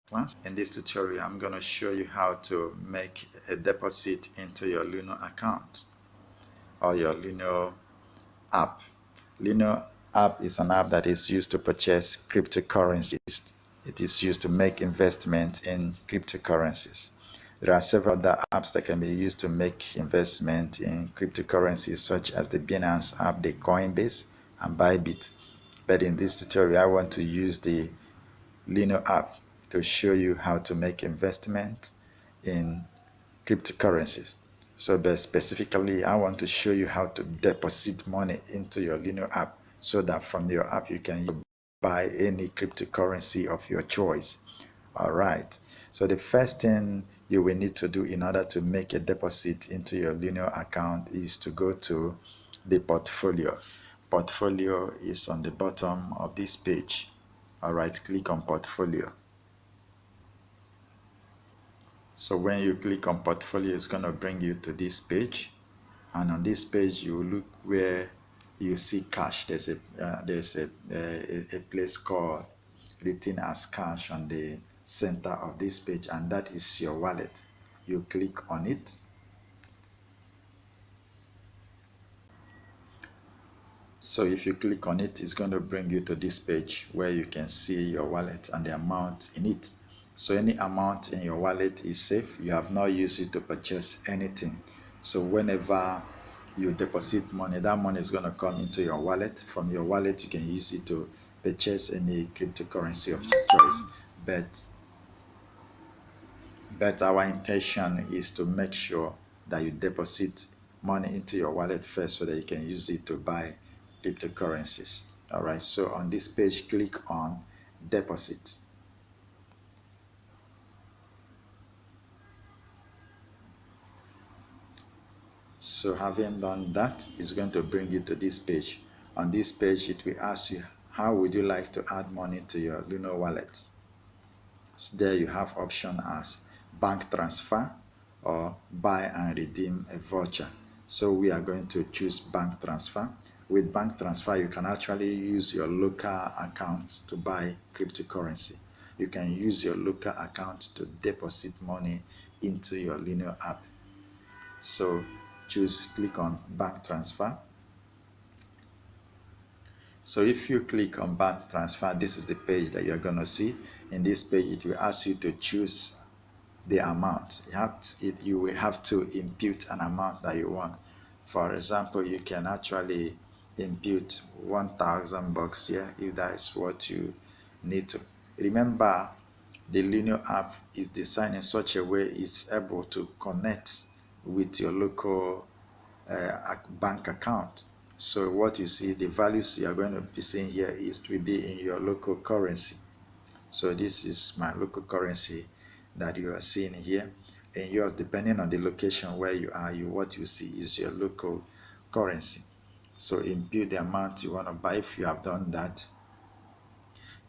class. In this tutorial, I'm going to show you how to make a deposit into your Luno account or your Luno app. Luno app is an app that is used to purchase cryptocurrencies. It is used to make investment in cryptocurrencies. There are several other apps that can be used to make investment in cryptocurrencies, such as the Binance app, the Coinbase, and Bybit. But in this tutorial, I want to use the Luno app to show you how to make investment in cryptocurrencies. So, but specifically, I want to show you how to deposit money into your Luno app so that from your app you can buy any cryptocurrency of your choice. All right. So the first thing you will need to do in order to make a deposit into your Luno account is to go to the portfolio. Portfolio is on the bottom of this page. All right, click on portfolio. So when you click on portfolio, it's going to bring you to this page, and on this page you look where you see cash. There's a place called written as cash on the center of this page, and that is your wallet. You click on it. So if you click on it, it's going to bring you to this page where you can see your wallet and the amount in it. So any amount in your wallet is safe. You have not used it to purchase anything. So whenever you deposit money, that money is going to come into your wallet. From your wallet, you can use it to purchase any cryptocurrency of your choice. But our intention is to make sure that you deposit money into your wallet first so that you can use it to buy cryptocurrencies. All right, so on this page, click on deposit. So having done that, it's going to bring you to this page. On this page, it will ask you, how would you like to add money to your Luno wallet? So there you have option as bank transfer or buy and redeem a voucher. So we are going to choose bank transfer. With bank transfer, you can actually use your local account to buy cryptocurrency. You can use your local account to deposit money into your Luno app. So click on bank transfer. So if you click on bank transfer, this is the page that you're going to see. In this page, it will ask you to choose the amount. You will have to impute an amount that you want. For example, you can actually impute 1,000 bucks here if that is what you need to. Remember, the Luno app is designed in such a way it's able to connect with your local bank account. So what you see, the values you are going to be seeing here will be in your local currency. So this is my local currency that you are seeing here. And yours, depending on the location where you are, what you see is your local currency. So input the amount you want to buy. If you have done that,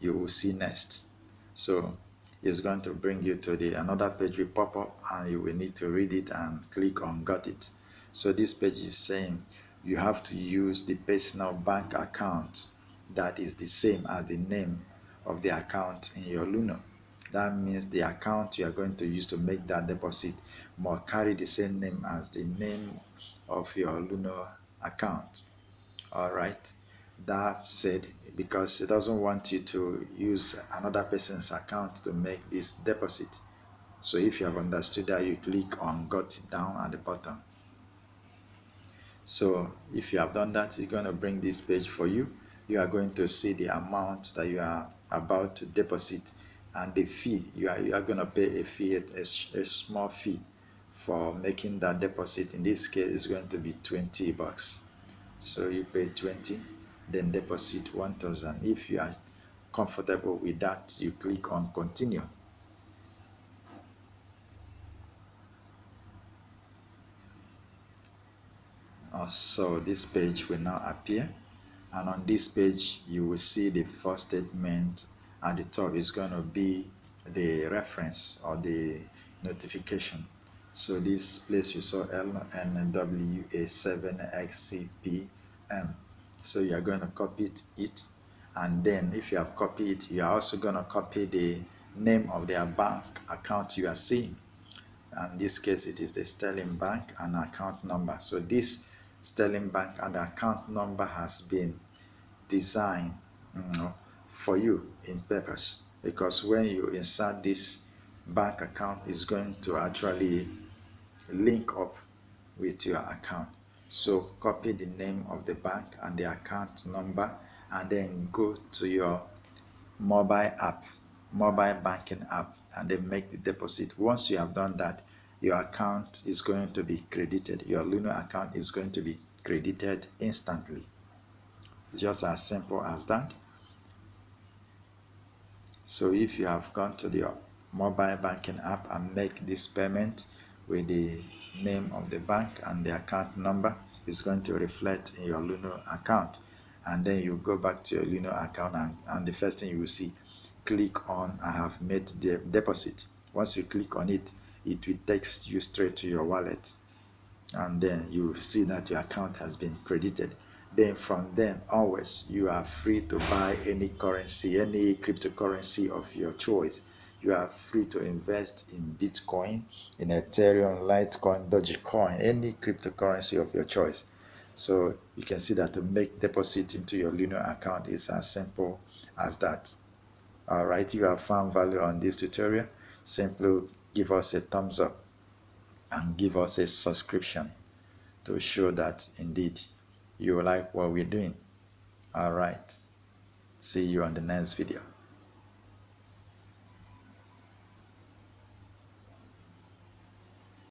you will see next. So it's going to bring you to another page will pop up, and you will need to read it and click on got it. So this page is saying you have to use the personal bank account that is the same as the name of the account in your Luno. That means the account you are going to use to make that deposit must carry the same name as the name of your Luno account. All right. That said, because it doesn't want you to use another person's account to make this deposit. So if you have understood that, you click on got it down at the bottom. So if you have done that, it's going to bring this page for you. You are going to see the amount that you are about to deposit and the fee. You are going to pay a fee, a small fee for making that deposit. In this case, it's going to be 20 bucks. So you pay 20, then deposit 1,000. If you are comfortable with that, you click on continue. So this page will now appear, and on this page you will see the first statement. At the top is going to be the reference or the notification. So this place you saw LNWA7XCPM. So you are going to copy it, and then if you have copied it, you are also going to copy the name of their bank account you are seeing. In this case, it is the Sterling Bank and account number. So this Sterling Bank and account number has been designed, for you in purpose, because when you insert this bank account, it's going to actually link up with your account. So copy the name of the bank and the account number, and then go to your mobile banking app, and then make the deposit. Once you have done that, your account is going to be credited. Your Luno account is going to be credited instantly. Just as simple as that. So if you have gone to your mobile banking app and make this payment with the name of the bank and the account number, it's going to reflect in your Luno account. And then you go back to your Luno account, and the first thing you will see, click on I have made the deposit. Once you click on it, it will take you straight to your wallet, and then you will see that your account has been credited. Then from then onwards, you are free to buy any currency, any cryptocurrency of your choice. You are free to invest in Bitcoin, in Ethereum, Litecoin, Dogecoin, any cryptocurrency of your choice. So you can see that to make deposit into your Luno account is as simple as that. All right, if you have found value on this tutorial, simply give us a thumbs up and give us a subscription to show that indeed you like what we're doing. All right, see you on the next video.